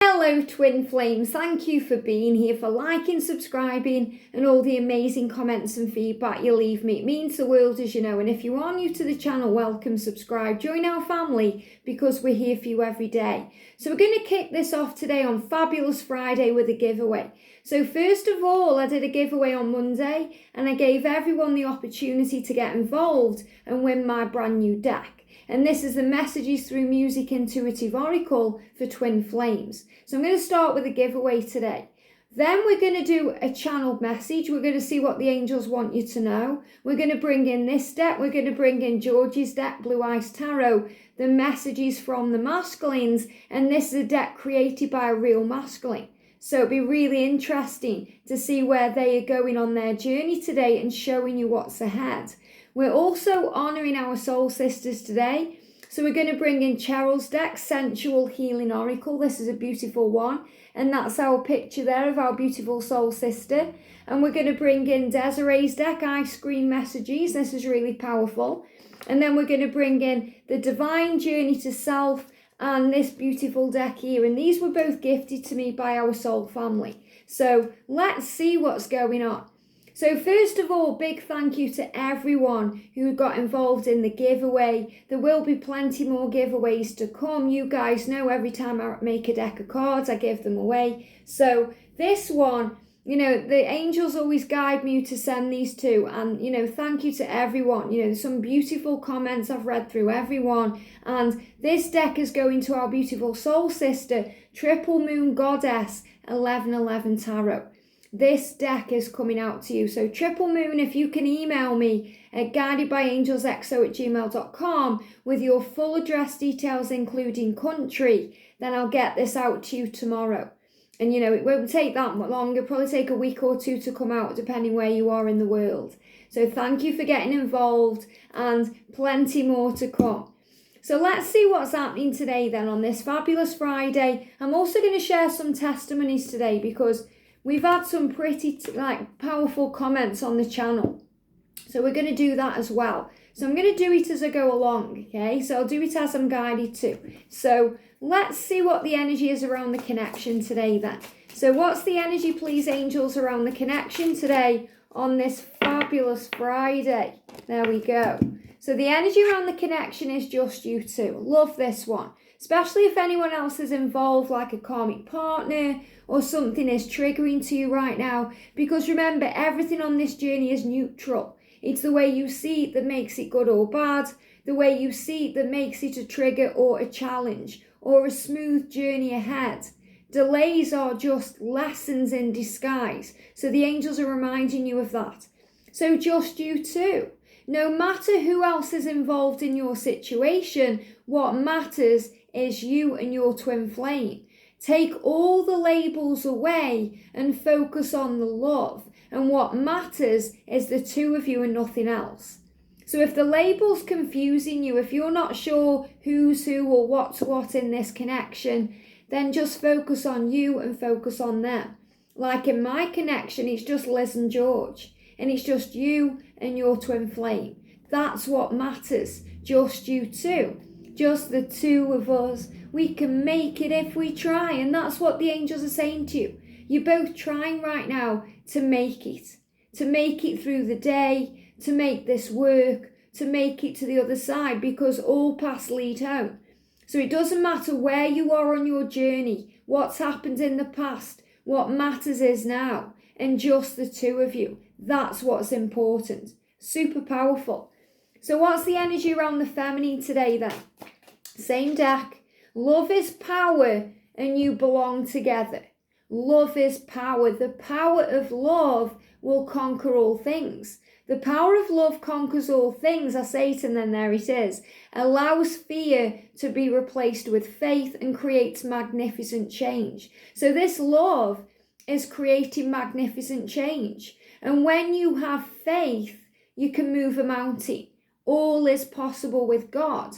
Hello twin flames, thank you for being here, for liking, subscribing and all the amazing comments and feedback you leave me. It means the world, as you know, and if you are new to the channel, welcome, subscribe, join our family because we're here for you every day. So we're going to kick this off today on Fabulous Friday with a giveaway. So first of all, I did a giveaway on Monday and I gave everyone the opportunity to get involved and win my brand new deck. And this is the Messages Through Music Intuitive Oracle for Twin Flames. So I'm going to start with a giveaway today. Then we're going to do a channeled message. We're going to see what the angels want you to know. We're going to bring in this deck. We're going to bring in George's deck, Blue Ice Tarot, the messages from the masculines. And this is a deck created by a real masculine. So it'll be really interesting to see where they are going on their journey today and showing you what's ahead. We're also honouring our soul sisters today. So we're going to bring in Cheryl's deck, Sensual Healing Oracle. This is a beautiful one. And that's our picture there of our beautiful soul sister. And we're going to bring in Desiree's deck, Ice Cream Messages. This is really powerful. And then we're going to bring in the Divine Journey to Self and this beautiful deck here. And these were both gifted to me by our soul family. So let's see what's going on. So first of all, big thank you to everyone who got involved in the giveaway. There will be plenty more giveaways to come. You guys know every time I make a deck of cards, I give them away. So this one, you know, the angels always guide me to send these to. And, you know, thank you to everyone. You know, some beautiful comments. I've read through everyone. And this deck is going to our beautiful soul sister, Triple Moon Goddess 1111 Tarot. This deck is coming out to you. So Triple Moon, if you can email me at guidedbyangelsxo@gmail.com with your full address details, including country, then I'll get this out to you tomorrow. And you know, it won't take that much long. It'll probably take a week or two to come out, depending where you are in the world. So thank you for getting involved and plenty more to come. So let's see what's happening today then on this fabulous Friday. I'm also going to share some testimonies today because we've had some pretty powerful comments on the channel. So we're going to do that as well. So I'm going to do it as I go along, okay? So I'll do it as I'm guided to. So let's see what the energy is around the connection today then. So what's the energy, please, angels, around the connection today on this fabulous Friday? There we go. So the energy around the connection is just you two. Love this one. Especially if anyone else is involved, like a karmic partner or something is triggering to you right now. Because remember, everything on this journey is neutral. It's the way you see it that makes it good or bad. The way you see it that makes it a trigger or a challenge or a smooth journey ahead. Delays are just lessons in disguise. So the angels are reminding you of that. So just you two. No matter who else is involved in your situation, what matters is you and your twin flame. Take all the labels away and focus on the love. And what matters is the two of you and nothing else. So if the label's confusing you, if you're not sure who's who or what's what in this connection, then just focus on you and focus on them. Like in my connection, it's just Liz and George. And it's just you and your twin flame. That's what matters. Just you two. Just the two of us. We can make it if we try. And that's what the angels are saying to you. You're both trying right now to make it. To make it through the day. To make this work. To make it to the other side. Because all paths lead home. So it doesn't matter where you are on your journey. What's happened in the past. What matters is now. And just the two of you. That's what's important. Super powerful. So what's the energy around the feminine today then? Same deck. Love is power and you belong together. Love is power. The power of love will conquer all things. The power of love conquers all things. I say it and then there it is. Allows fear to be replaced with faith and creates magnificent change. So this love is creating magnificent change. And when you have faith, you can move a mountain. All is possible with God.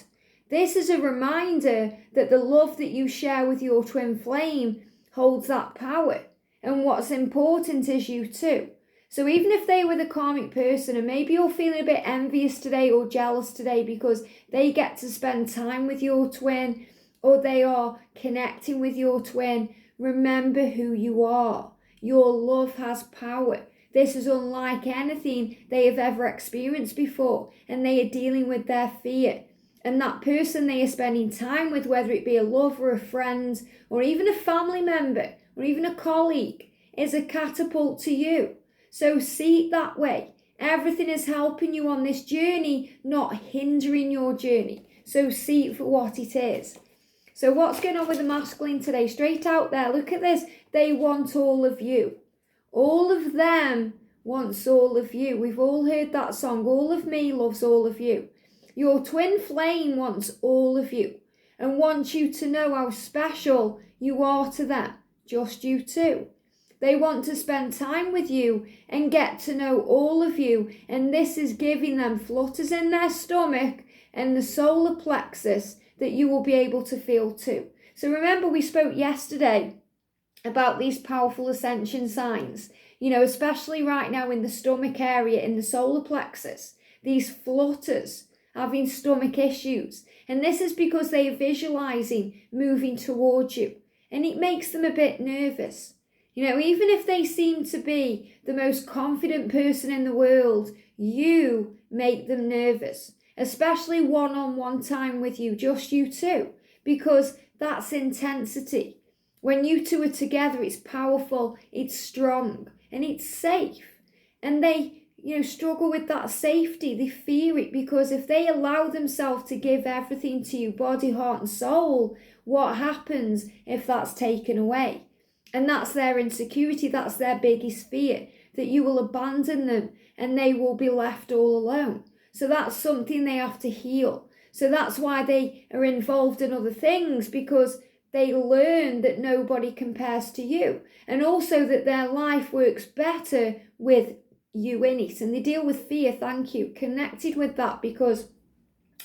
This is a reminder that the love that you share with your twin flame holds that power. And what's important is you too. So even if they were the karmic person and maybe you're feeling a bit envious today or jealous today because they get to spend time with your twin or they are connecting with your twin, remember who you are. Your love has power. This is unlike anything they have ever experienced before, and they are dealing with their fear. And that person they are spending time with, whether it be a lover, a friend, or even a family member, or even a colleague, is a catapult to you. So see it that way. Everything is helping you on this journey, not hindering your journey. So see it for what it is. So what's going on with the masculine today? Straight out there, look at this. They want all of you. All of them wants all of you. We've all heard that song. All of me loves all of you. Your twin flame wants all of you and wants you to know how special you are to them. Just you too. They want to spend time with you and get to know all of you. And this is giving them flutters in their stomach and the solar plexus that you will be able to feel too. So remember, we spoke yesterday about these powerful ascension signs, especially right now in the stomach area, in the solar plexus, these flutters, having stomach issues. And this is because they are visualizing moving towards you. And it makes them a bit nervous. Even if they seem to be the most confident person in the world, you make them nervous, especially one-on-one time with you, just you two, because that's intensity. When you two are together, it's powerful, it's strong, and it's safe. And they, struggle with that safety. They fear it because if they allow themselves to give everything to you, body, heart, and soul, what happens if that's taken away? And that's their insecurity, that's their biggest fear, that you will abandon them and they will be left all alone. So that's something they have to heal. So that's why they are involved in other things, because they learn that nobody compares to you, and also that their life works better with you in it. And they deal with fear, connected with that, because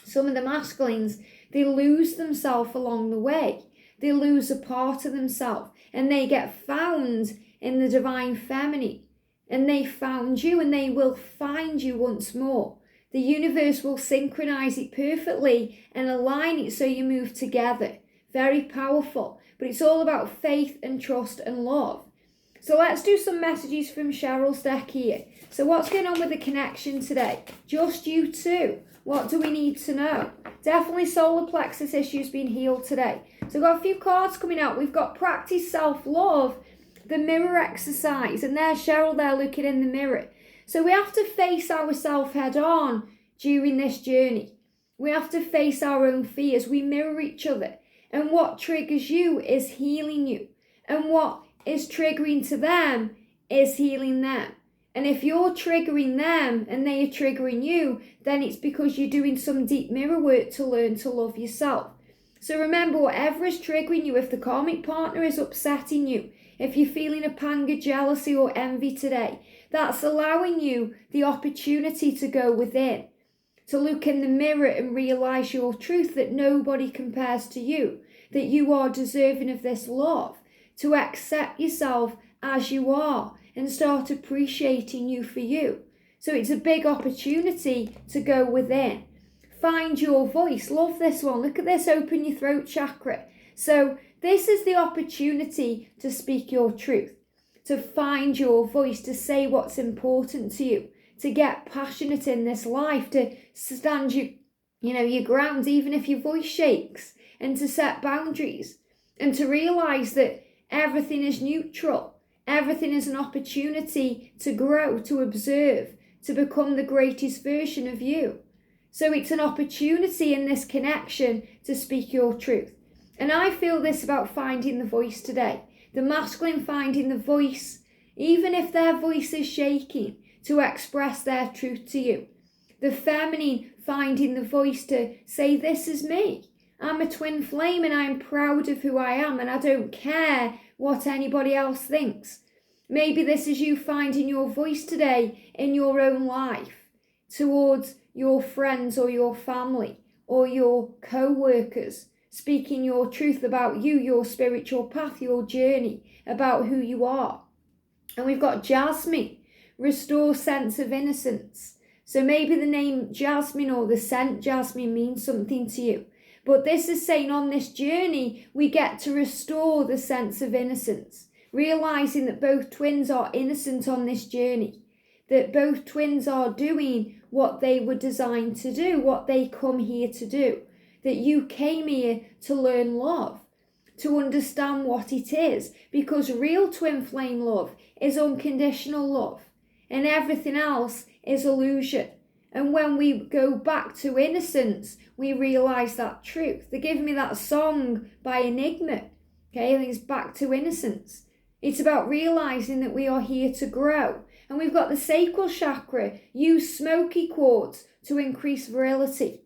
some of the masculines, they lose themselves along the way. They lose a part of themselves and they get found in the divine feminine. And they found you and they will find you once more. The universe will synchronize it perfectly and align it so you move together. Very powerful. But it's all about faith and trust and love. So let's do some messages from Cheryl's deck here. So what's going on with the connection today? Just you two. What do we need to know? Definitely solar plexus issues being healed today. So we've got a few cards coming out. We've got practice self-love, the mirror exercise. And there's Cheryl there looking in the mirror. So we have to face ourselves head on during this journey. We have to face our own fears. We mirror each other. And what triggers you is healing you. And what is triggering to them is healing them. And if you're triggering them and they are triggering you, then it's because you're doing some deep mirror work to learn to love yourself. So remember, whatever is triggering you, if the karmic partner is upsetting you, if you're feeling a pang of jealousy or envy today, that's allowing you the opportunity to go within, to look in the mirror and realize your truth, that nobody compares to you, that you are deserving of this love, to accept yourself as you are and start appreciating you for you. So it's a big opportunity to go within. Find your voice. Love this one. Look at this. Open your throat chakra. So this is the opportunity to speak your truth, to find your voice, to say what's important to you, to get passionate in this life, to stand your ground, even if your voice shakes, and to set boundaries, and to realize that everything is neutral. Everything is an opportunity to grow, to observe, to become the greatest version of you. So it's an opportunity in this connection to speak your truth. And I feel this about finding the voice today. The masculine finding the voice, even if their voice is shaking, to express their truth to you. The feminine finding the voice to say, this is me. I'm a twin flame and I'm proud of who I am and I don't care what anybody else thinks. Maybe this is you finding your voice today in your own life towards your friends or your family or your co-workers, speaking your truth about you, your spiritual path, your journey, about who you are. And we've got Jasmine, restore sense of innocence. So maybe the name Jasmine or the scent Jasmine means something to you. But this is saying on this journey, we get to restore the sense of innocence, realizing that both twins are innocent on this journey, that both twins are doing what they were designed to do, what they come here to do, that you came here to learn love, to understand what it is, because real twin flame love is unconditional love, and everything else is illusion. And when we go back to innocence, we realize that truth. They give me that song by Enigma. Okay, I think it's Back to Innocence. It's about realizing that we are here to grow. And we've got the sacral chakra. Use smoky quartz to increase virility.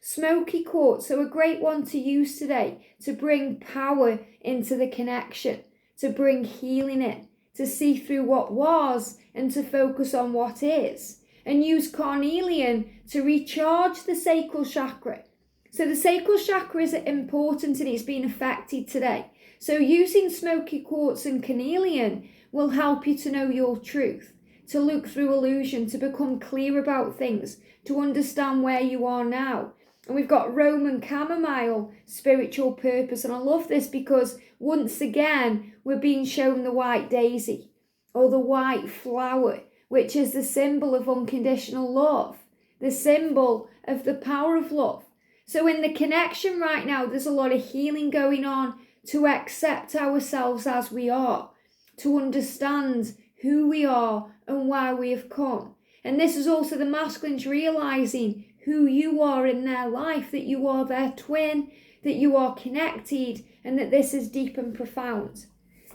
Smoky quartz, so a great one to use today to bring power into the connection, to bring healing in, to see through what was and to focus on what is. And use carnelian to recharge the sacral chakra. So the sacral chakra is important and it's been affected today. So using smoky quartz and carnelian will help you to know your truth, to look through illusion, to become clear about things, to understand where you are now. And we've got Roman chamomile, spiritual purpose. And I love this because once again, we're being shown the white daisy or the white flower, which is the symbol of unconditional love, the symbol of the power of love. So in the connection right now, there's a lot of healing going on to accept ourselves as we are, to understand who we are and why we have come. And this is also the masculines realizing who you are in their life, that you are their twin, that you are connected, and that this is deep and profound.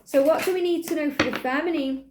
So what do we need to know for the feminine?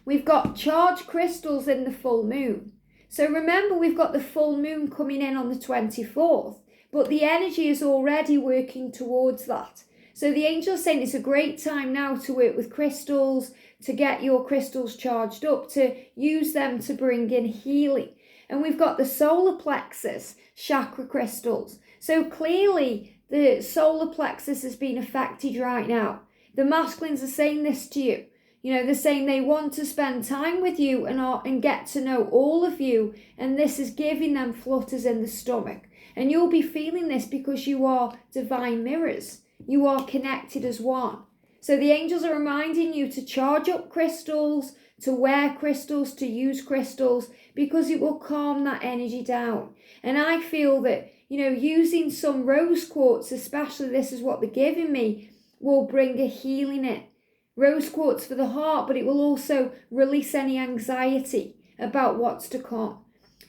We've got charged crystals in the full moon. So remember, we've got the full moon coming in on the 24th, but the energy is already working towards that. So the angel's saying it's a great time now to work with crystals, to get your crystals charged up, to use them to bring in healing. And we've got the solar plexus chakra crystals. So clearly the solar plexus has been affected right now. The masculines are saying this to you. You know, they're saying they want to spend time with you and get to know all of you. And this is giving them flutters in the stomach. And you'll be feeling this because you are divine mirrors. You are connected as one. So the angels are reminding you to charge up crystals, to wear crystals, to use crystals, because it will calm that energy down. And I feel that, you know, using some rose quartz, especially this is what they're giving me, will bring a healing in. Rose quartz for the heart, but it will also release any anxiety about what's to come.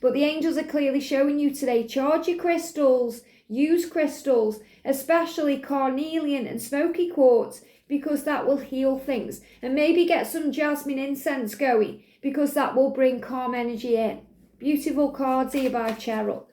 But the angels are clearly showing you today, charge your crystals, use crystals, especially carnelian and smoky quartz, because that will heal things. And maybe get some jasmine incense going, because that will bring calm energy in. Beautiful cards here by Cheryl.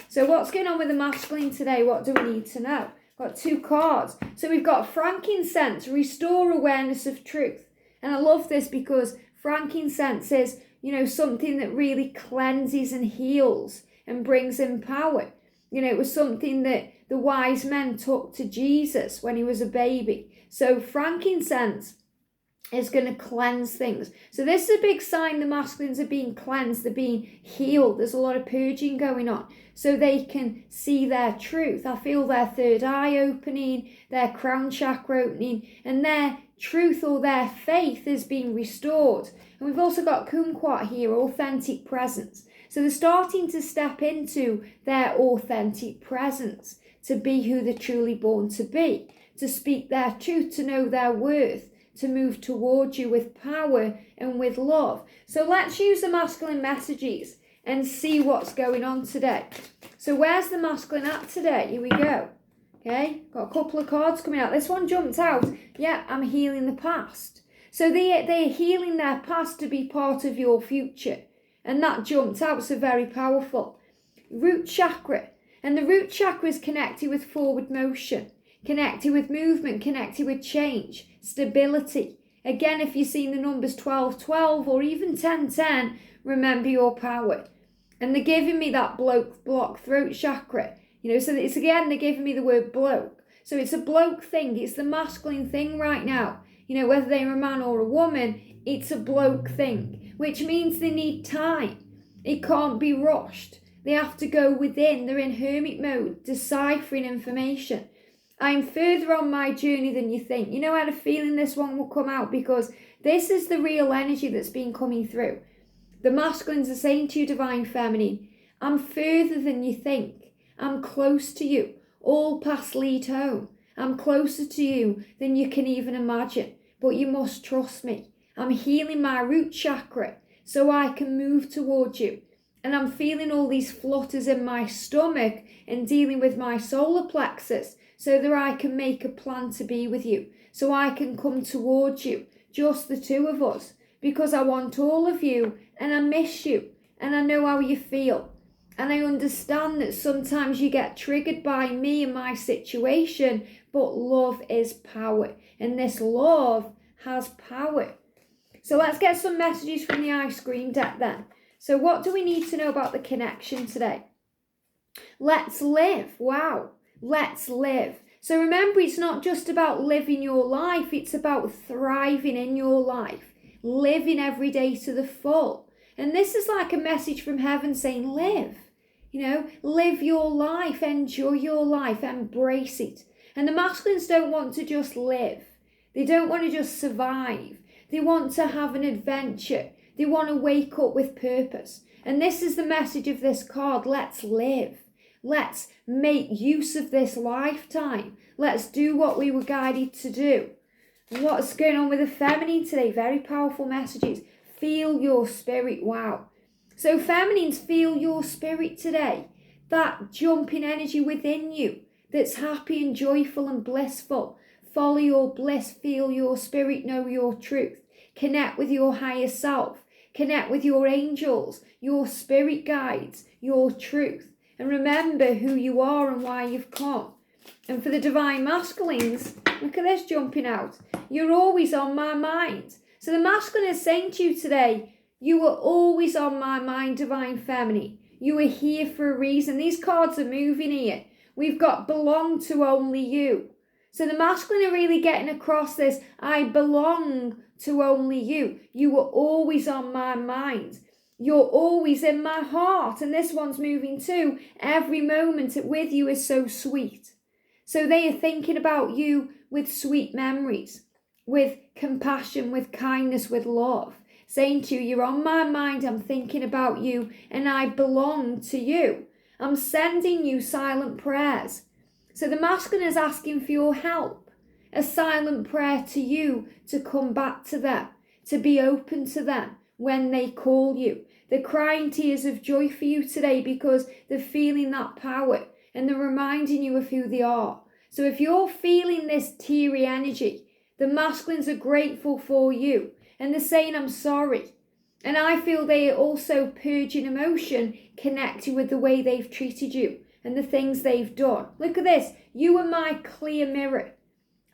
So what's going on with the masculine today? What do we need to know? Got two cards. So we've got frankincense, restore awareness of truth. And I love this because frankincense is, you know, something that really cleanses and heals and brings in power. You know, it was something that the wise men took to Jesus when he was a baby. So frankincense is going to cleanse things. So this is a big sign the masculines are being cleansed, they're being healed. There's a lot of purging going on so they can see their truth. I feel their third eye opening, their crown chakra opening, and their truth or their faith is being restored. And we've also got kumquat here, authentic presence. So they're starting to step into their authentic presence, to be who they're truly born to be, to speak their truth, to know their worth, to move towards you with power and with love. So let's use the masculine messages and see what's going on today. So where's the masculine at today? Here we go. Okay, got a couple of cards coming out. This one jumped out. Yeah, I'm healing the past. So they're healing their past to be part of your future. And that jumped out, so very powerful. Root chakra. And the root chakra is connected with forward motion, connected with movement, connected with change, stability. Again, if you've seen the numbers 1212 or even 1010, remember your power. And they're giving me that block throat chakra. You know, so it's again, they're giving me the word bloke. So it's a bloke thing. It's the masculine thing right now. You know, whether they're a man or a woman, it's a bloke thing, which means they need time. It can't be rushed. They have to go within. They're in hermit mode, deciphering information. I'm further on my journey than you think. You know, I had a feeling this one will come out because this is the real energy that's been coming through. The masculines are saying to you, Divine Feminine, I'm further than you think. I'm close to you. All paths lead home. I'm closer to you than you can even imagine. But you must trust me. I'm healing my root chakra so I can move towards you. And I'm feeling all these flutters in my stomach and dealing with my solar plexus so that I can make a plan to be with you. So I can come towards you, just the two of us. Because I want all of you and I miss you. And I know how you feel. And I understand that sometimes you get triggered by me and my situation. But love is power. And this love has power. So let's get some messages from the ice cream deck then. So what do we need to know about the connection today? Let's live. Wow. Let's live. So remember, it's not just about living your life. It's about thriving in your life. Living every day to the full. And this is like a message from heaven saying, live. You know, live your life. Enjoy your life. Embrace it. And the masculines don't want to just live. They don't want to just survive. They want to have an adventure. They want to wake up with purpose. And this is the message of this card. Let's live. Let's make use of this lifetime. Let's do what we were guided to do. What's going on with the feminine today? Very powerful messages. Feel your spirit. Wow. So feminines, feel your spirit today. That jumping energy within you that's happy and joyful and blissful. Follow your bliss. Feel your spirit. Know your truth. Connect with your higher self. Connect with your angels, your spirit guides, your truth. And remember who you are and why you've come. And for the divine masculines, look at this jumping out. You're always on my mind. So the masculine is saying to you today, you were always on my mind, divine feminine. You are here for a reason. These cards are moving here. We've got belong to only you. So the masculine are really getting across this, I belong to only you. You were always on my mind. You're always in my heart. And this one's moving too. Every moment with you is so sweet. So they are thinking about you with sweet memories, with compassion, with kindness, with love. Saying to you, you're on my mind, I'm thinking about you, and I belong to you. I'm sending you silent prayers. So the masculine is asking for your help. A silent prayer to you to come back to them, to be open to them when they call you. They're crying tears of joy for you today because they're feeling that power and they're reminding you of who they are. So if you're feeling this teary energy, the masculines are grateful for you and they're saying, I'm sorry. And I feel they are also purging emotion connected with the way they've treated you and the things they've done. Look at this. You are my clear mirror.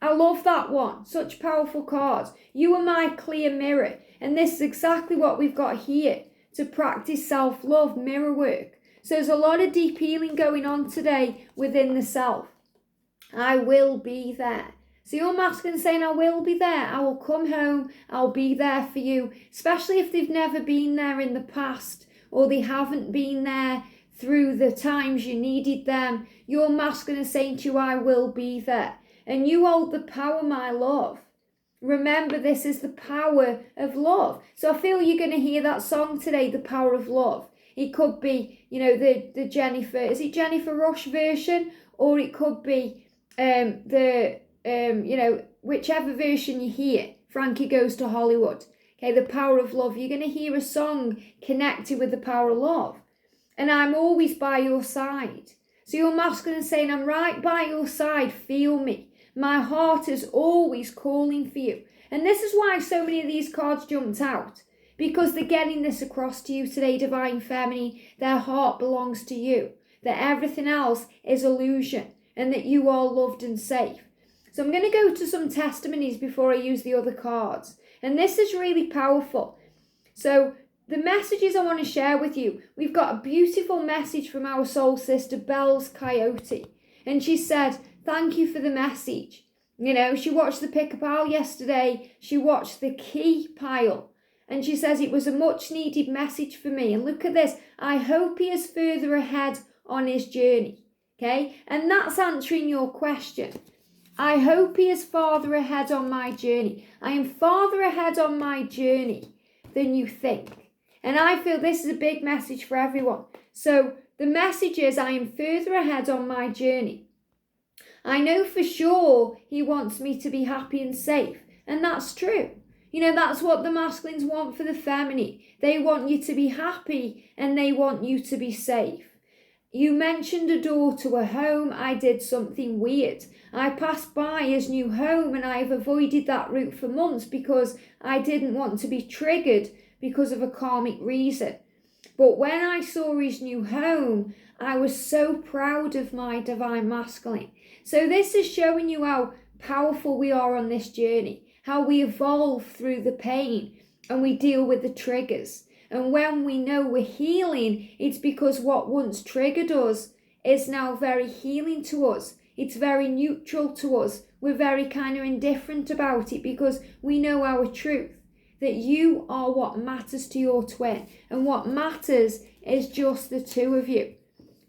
I love that one. Such powerful cards. You are my clear mirror. And this is exactly what we've got here to practice self-love, mirror work. So there's a lot of deep healing going on today within the self. I will be there. So your masculine saying, I will be there. I will come home. I'll be there for you. Especially if they've never been there in the past or they haven't been there through the times you needed them. Your masculine is saying to you, I will be there. And you hold the power, my love. Remember, this is the power of love. So I feel you're going to hear that song today, The Power of Love. It could be, you know, the Jennifer, is it Jennifer Rush version? Or it could be you know, whichever version you hear. Frankie Goes to Hollywood. Okay, The Power of Love. You're going to hear a song connected with the power of love. And I'm always by your side. So your masculine is saying, I'm right by your side. Feel me. My heart is always calling for you. And this is why so many of these cards jumped out. Because they're getting this across to you today, Divine Feminine. Their heart belongs to you. That everything else is illusion. And that you are loved and safe. So I'm going to go to some testimonies before I use the other cards. And this is really powerful. So the messages I want to share with you. We've got a beautiful message from our soul sister, Belle's Coyote. And she said, thank you for the message. You know, she watched the pick-a-pile yesterday. She watched the key pile. And she says, it was a much needed message for me. And look at this. I hope he is further ahead on his journey. Okay. And that's answering your question. I hope he is farther ahead on my journey. I am farther ahead on my journey than you think. And I feel this is a big message for everyone. So the message is, I am further ahead on my journey. I know for sure he wants me to be happy and safe. And that's true. You know, that's what the masculines want for the feminine. They want you to be happy and they want you to be safe. You mentioned a door to a home. I did something weird. I passed by his new home and I've avoided that route for months because I didn't want to be triggered because of a karmic reason. But when I saw his new home, I was so proud of my divine masculine. So this is showing you how powerful we are on this journey, how we evolve through the pain and we deal with the triggers. And when we know we're healing, it's because what once triggered us is now very healing to us. It's very neutral to us. We're very kind of indifferent about it because we know our truth, that you are what matters to your twin. And what matters is just the two of you.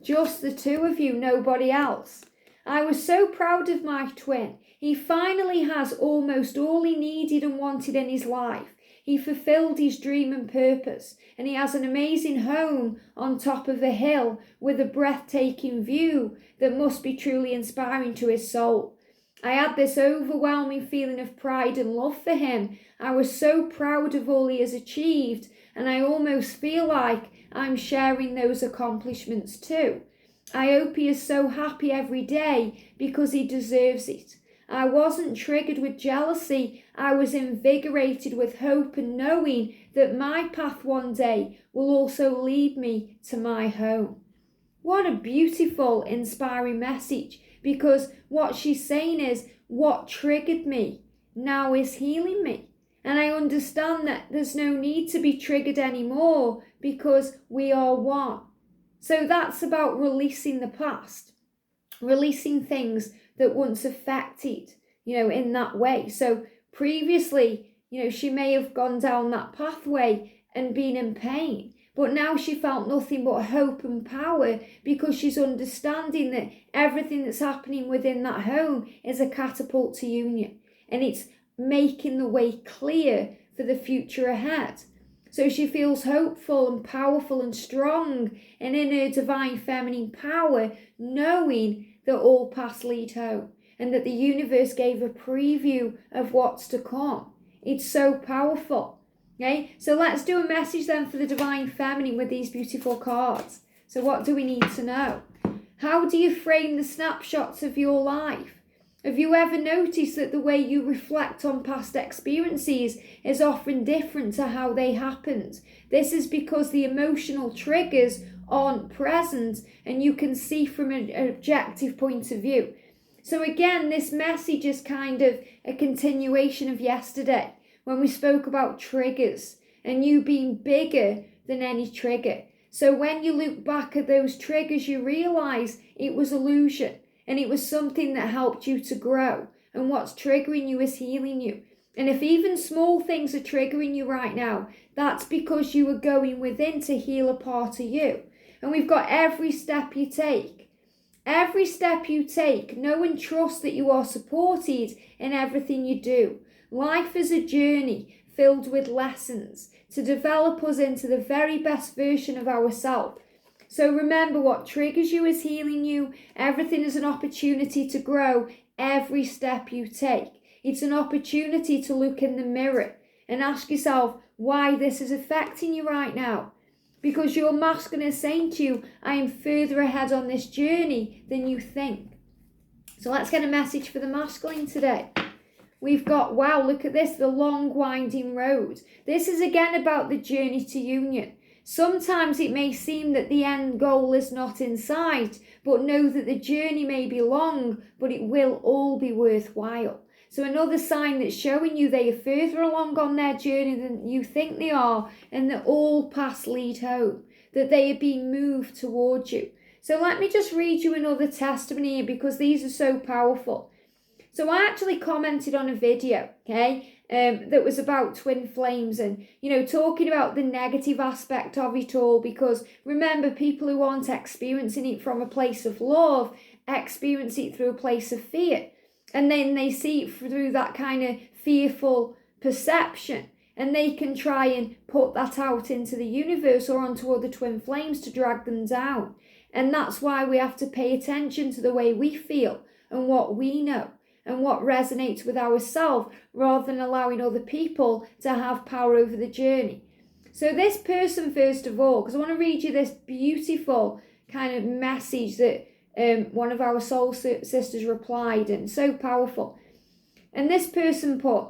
Just the two of you, nobody else. I was so proud of my twin. He finally has almost all he needed and wanted in his life. He fulfilled his dream and purpose, and he has an amazing home on top of a hill with a breathtaking view that must be truly inspiring to his soul. I had this overwhelming feeling of pride and love for him. I was so proud of all he has achieved, and I almost feel like I'm sharing those accomplishments too. I hope he is so happy every day because he deserves it. I wasn't triggered with jealousy. I was invigorated with hope and knowing that my path one day will also lead me to my home. What a beautiful, inspiring message, because what she's saying is what triggered me now is healing me. And I understand that there's no need to be triggered anymore because we are one. So that's about releasing the past, releasing things that once affected, in that way. So previously, she may have gone down that pathway and been in pain, but now she felt nothing but hope and power because she's understanding that everything that's happening within that home is a catapult to union, and it's making the way clear for the future ahead. So she feels hopeful and powerful and strong and in her divine feminine power, knowing that all paths lead home and that the universe gave a preview of what's to come. It's so powerful. Okay, so let's do a message then for the divine feminine with these beautiful cards. So what do we need to know? How do you frame the snapshots of your life? Have you ever noticed that the way you reflect on past experiences is often different to how they happened? This is because the emotional triggers aren't present and you can see from an objective point of view. So again, this message is kind of a continuation of yesterday when we spoke about triggers and you being bigger than any trigger. So when you look back at those triggers, you realize it was illusion. And it was something that helped you to grow. And what's triggering you is healing you. And if even small things are triggering you right now, that's because you are going within to heal a part of you. And we've got every step you take. Every step you take, know and trust that you are supported in everything you do. Life is a journey filled with lessons to develop us into the very best version of ourselves. So remember, what triggers you is healing you. Everything is an opportunity to grow every step you take. It's an opportunity to look in the mirror and ask yourself why this is affecting you right now. Because your masculine is saying to you, I am further ahead on this journey than you think. So let's get a message for the masculine today. We've got, wow, look at this, the long winding road. This is again about the journey to union. Sometimes it may seem that the end goal is not in sight, but know that the journey may be long, but it will all be worthwhile. So another sign that's showing you they are further along on their journey than you think they are, and that all paths lead home, that they are being moved towards you. So let me just read you another testimony here because these are so powerful. So I actually commented on a video, okay, that was about twin flames and, talking about the negative aspect of it all, because remember, people who aren't experiencing it from a place of love experience it through a place of fear. And then they see it through that kind of fearful perception. And they can try and put that out into the universe or onto other twin flames to drag them down. And that's why we have to pay attention to the way we feel and what we know and what resonates with ourselves, rather than allowing other people to have power over the journey. So this person, first of all, because I want to read you this beautiful kind of message that one of our soul sisters replied, and so powerful. And this person put,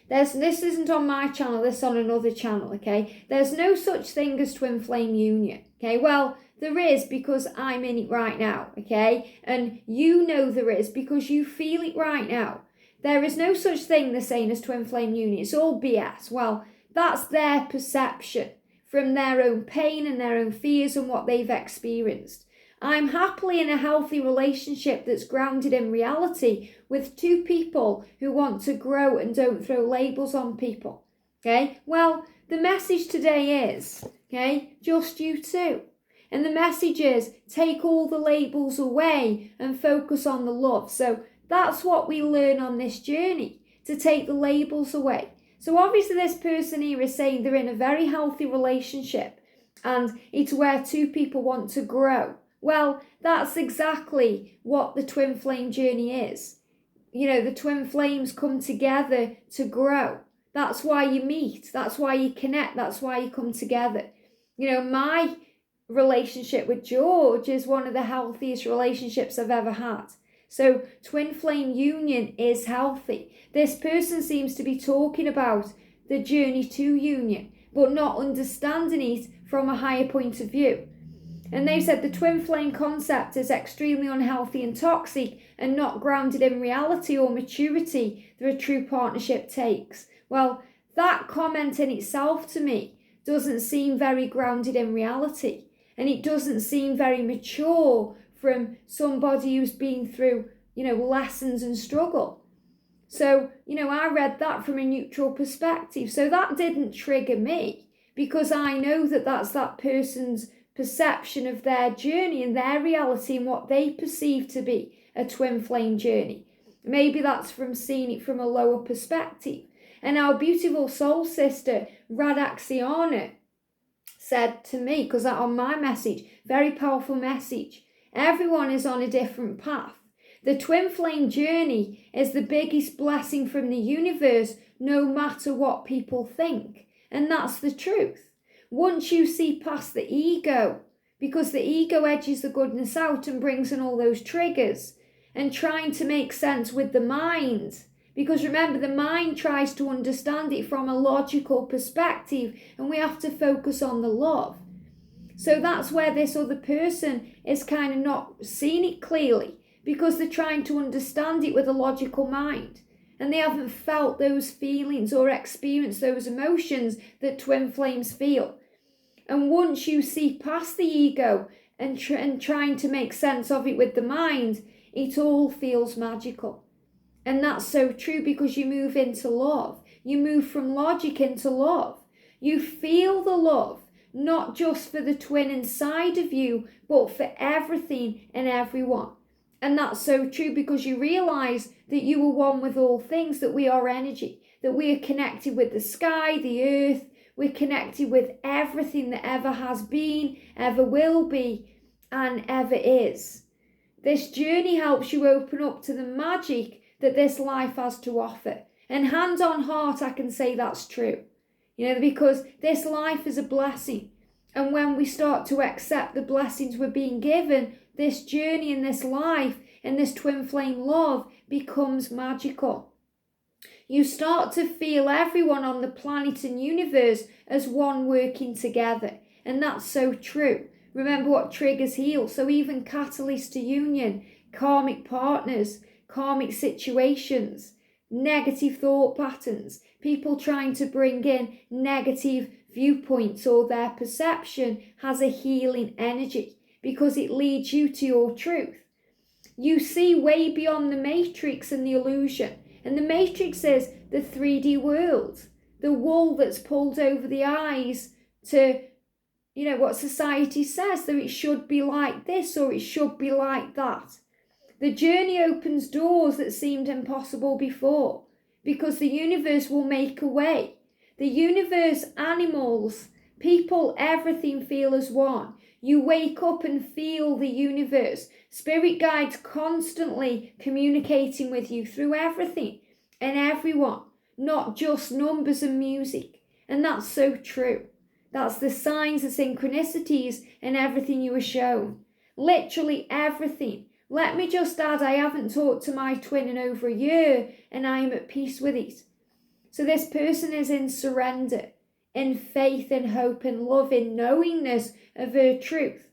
this isn't on my channel, this is on another channel, okay? There's no such thing as twin flame union, okay? Well, there is, because I'm in it right now, okay? And you know there is because you feel it right now. There is no such thing, they're saying, as twin flame union. It's all BS. Well, that's their perception from their own pain and their own fears and what they've experienced. I'm happily in a healthy relationship that's grounded in reality with two people who want to grow and don't throw labels on people, okay? Well, the message today is, okay, just you two. And the message is, take all the labels away and focus on the love. So that's what we learn on this journey, to take the labels away. So obviously this person here is saying they're in a very healthy relationship and it's where two people want to grow. Well, that's exactly what the twin flame journey is. The twin flames come together to grow. That's why you meet. That's why you connect. That's why you come together. My relationship with George is one of the healthiest relationships I've ever had. So twin flame union is healthy. This person seems to be talking about the journey to union, but not understanding it from a higher point of view. And they said the twin flame concept is extremely unhealthy and toxic and not grounded in reality or maturity that a true partnership takes. Well, that comment in itself to me doesn't seem very grounded in reality. And it doesn't seem very mature from somebody who's been through, lessons and struggle. So, I read that from a neutral perspective. So that didn't trigger me, because I know that that's that person's perception of their journey and their reality and what they perceive to be a twin flame journey. Maybe that's from seeing it from a lower perspective. And our beautiful soul sister, Radaxiana, said to me, because that on my message, very powerful message, everyone is on a different path. The twin flame journey is the biggest blessing from the universe, no matter what people think. And that's the truth. Once you see past the ego, because the ego edges the goodness out and brings in all those triggers, and trying to make sense with the mind, because remember, the mind tries to understand it from a logical perspective, and we have to focus on the love. So that's where this other person is kind of not seeing it clearly, because they're trying to understand it with a logical mind. And they haven't felt those feelings or experienced those emotions that twin flames feel. And once you see past the ego and trying to make sense of it with the mind, it all feels magical. And that's so true, because you move into love. You move from logic into love. You feel the love, not just for the twin inside of you, but for everything and everyone. And that's so true, because you realize that you are one with all things, that we are energy, that we are connected with the sky, the earth. We're connected with everything that ever has been, ever will be, and ever is. This journey helps you open up to the magic that this life has to offer. And hand on heart, I can say that's true. Because this life is a blessing. And when we start to accept the blessings we're being given, this journey in this life and this twin flame love becomes magical. You start to feel everyone on the planet and universe as one working together. And that's so true. Remember what triggers heal. So even catalysts to union, karmic partners, karmic situations, negative thought patterns, people trying to bring in negative viewpoints or their perception has a healing energy, because it leads you to your truth. You see way beyond the matrix and the illusion. And the matrix is the 3D world, the wool that's pulled over the eyes to, what society says, that it should be like this or it should be like that. The journey opens doors that seemed impossible before, because the universe will make a way. The universe, animals, people, everything feel as one. You wake up and feel the universe. Spirit guides constantly communicating with you through everything and everyone, not just numbers and music. And that's so true. That's the signs, the synchronicities, and everything you were shown. Literally everything. Let me just add, I haven't talked to my twin in over a year, and I am at peace with it. So this person is in surrender, in faith, in hope, in love, in knowingness of her truth.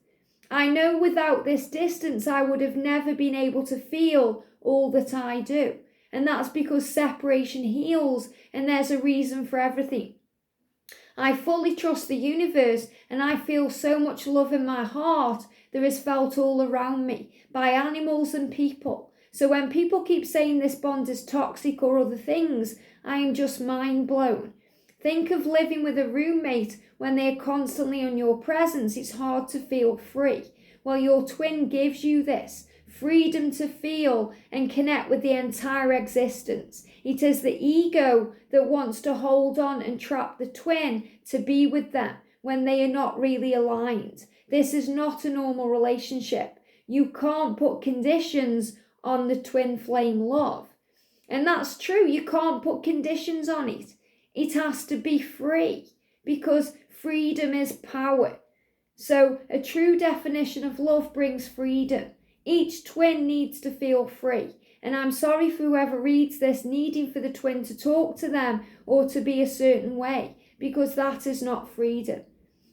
I know without this distance, I would have never been able to feel all that I do. And that's because separation heals, and there's a reason for everything. I fully trust the universe, and I feel so much love in my heart that is felt all around me by animals and people. So when people keep saying this bond is toxic or other things, I am just mind blown. Think of living with a roommate when they're constantly in your presence. It's hard to feel free. Well, your twin gives you this freedom to feel and connect with the entire existence. It is the ego that wants to hold on and trap the twin to be with them when they are not really aligned. This is not a normal relationship. You can't put conditions on the twin flame love. And that's true. You can't put conditions on it. It has to be free, because freedom is power. So a true definition of love brings freedom. Each twin needs to feel free. And I'm sorry for whoever reads this needing for the twin to talk to them or to be a certain way, because that is not freedom.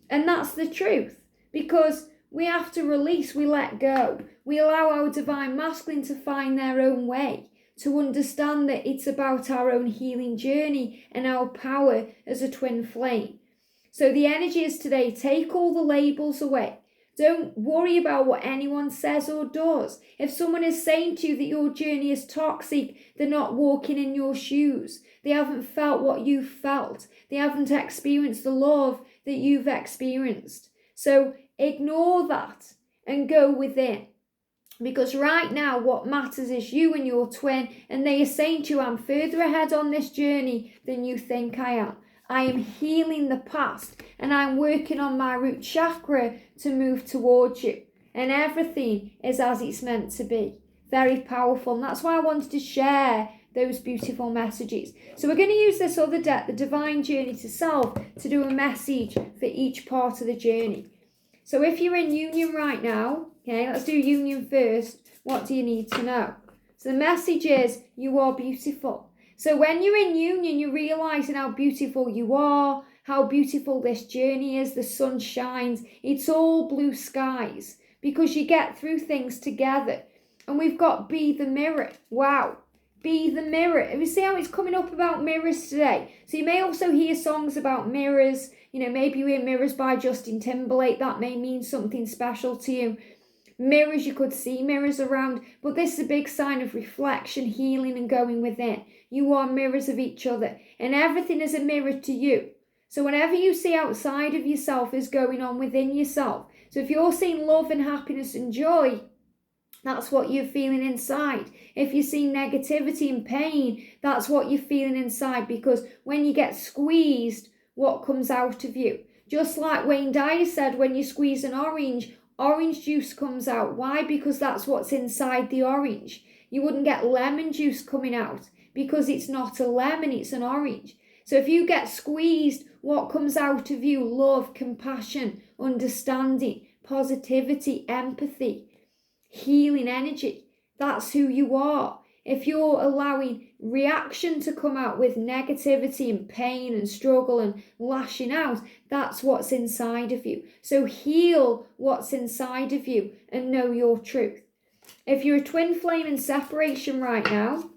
And that's the truth, because we have to release, we let go. We allow our divine masculine to find their own way, to understand that it's about our own healing journey and our power as a twin flame. So the energy is today, take all the labels away. Don't worry about what anyone says or does. If someone is saying to you that your journey is toxic, they're not walking in your shoes. They haven't felt what you've felt. They haven't experienced the love that you've experienced. So ignore that and go within. Because right now what matters is you and your twin, and they are saying to you, I'm further ahead on this journey than you think I am. I am healing the past, and I'm working on my root chakra to move towards you. And everything is as it's meant to be. Very powerful. And that's why I wanted to share those beautiful messages. So we're going to use this other deck, the Divine Journey to Self, to do a message for each part of the journey. So if you're in union right now, okay, let's do union first. What do you need to know? So the message is, you are beautiful. So when you're in union, you're realizing how beautiful you are, how beautiful this journey is. The sun shines. It's all blue skies because you get through things together. And we've got be the mirror. Wow. Be the mirror. And you see how it's coming up about mirrors today. So you may also hear songs about mirrors. Maybe you hear Mirrors by Justin Timberlake. That may mean something special to you. Mirrors, you could see mirrors around, but this is a big sign of reflection, healing, and going within. You are mirrors of each other, and everything is a mirror to you. So whenever you see outside of yourself is going on within yourself. So if you're seeing love and happiness and joy, that's what you're feeling inside. If you see negativity and pain, that's what you're feeling inside, because when you get squeezed, what comes out of you? Just like Wayne Dyer said, when you squeeze an orange juice comes out. Why? Because that's what's inside the orange. You wouldn't get lemon juice coming out because it's not a lemon, it's an orange. So if you get squeezed, what comes out of you? Love, compassion, understanding, positivity, empathy, healing energy. That's who you are. If you're allowing reaction to come out with negativity and pain and struggle and lashing out, that's what's inside of you. So heal what's inside of you and know your truth. If you're a twin flame in separation right now,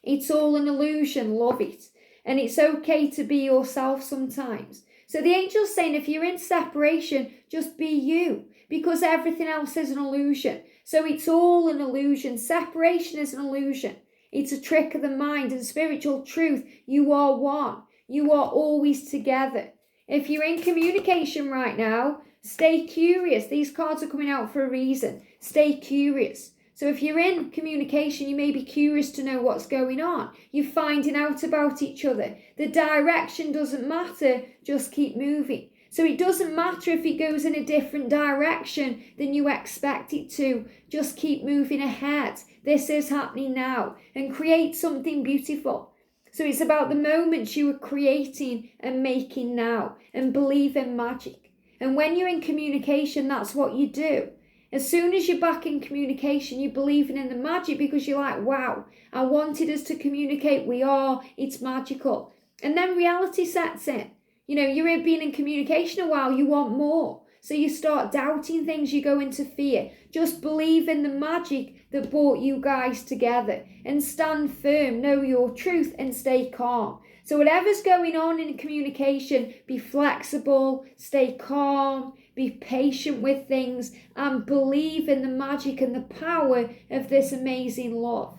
it's all an illusion. Love it. And it's okay to be yourself sometimes. So the angel's saying if you're in separation, just be you, because everything else is an illusion. So it's all an illusion. Separation is an illusion. It's a trick of the mind. And spiritual truth, you are one. You are always together. If you're in communication right now, stay curious. These cards are coming out for a reason. Stay curious. So if you're in communication, you may be curious to know what's going on. You're finding out about each other. The direction doesn't matter. Just keep moving. So it doesn't matter if it goes in a different direction than you expect it to. Just keep moving ahead. This is happening now. And create something beautiful. So it's about the moments you are creating and making now. And believe in magic. And when you're in communication, that's what you do. As soon as you're back in communication, you're believing in the magic because you're like, wow, I wanted us to communicate. We are. It's magical. And then reality sets in. You know, you've been in communication a while. You want more. So you start doubting things. You go into fear. Just believe in the magic that brought you guys together. And stand firm. Know your truth and stay calm. So whatever's going on in communication, be flexible, stay calm, be patient with things, and believe in the magic and the power of this amazing love.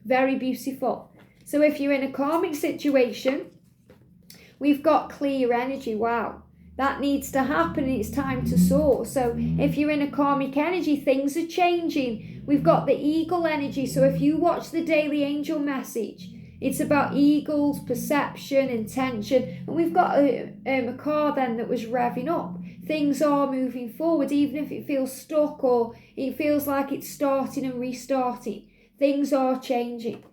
Very beautiful. So if you're in a karmic situation, we've got clear energy. Wow. That needs to happen and it's time to soar. So if you're in a karmic energy, things are changing. We've got the eagle energy. So if you watch the daily angel message, it's about eagles, perception, intention. And we've got a car then that was revving up. Things are moving forward, even if it feels stuck or it feels like it's starting and restarting. Things are changing.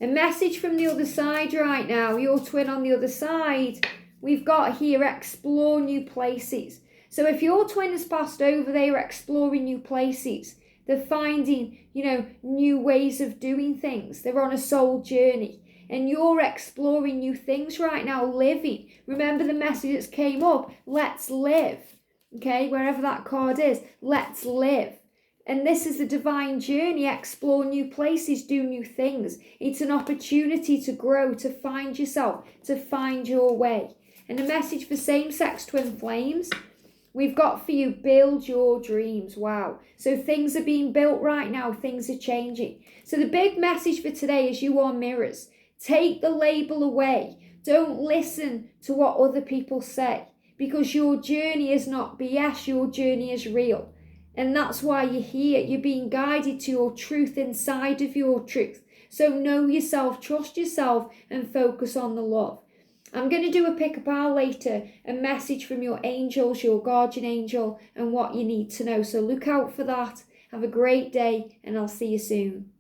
A message from the other side right now, your twin on the other side, we've got here, explore new places. So if your twin has passed over, they are exploring new places. They're finding, new ways of doing things. They're on a soul journey. And you're exploring new things right now, living. Remember the message that came up, let's live. Okay, wherever that card is, let's live. And this is the divine journey, explore new places, do new things. It's an opportunity to grow, to find yourself, to find your way. And a message for same-sex twin flames, we've got for you, build your dreams. Wow. So things are being built right now. Things are changing. So the big message for today is you are mirrors. Take the label away. Don't listen to what other people say because your journey is not BS. Your journey is real. And that's why you're here. You're being guided to your truth inside of your truth. So know yourself, trust yourself, and focus on the love. I'm going to do a pick-a-pal later, a message from your angels, your guardian angel, and what you need to know. So look out for that. Have a great day, and I'll see you soon.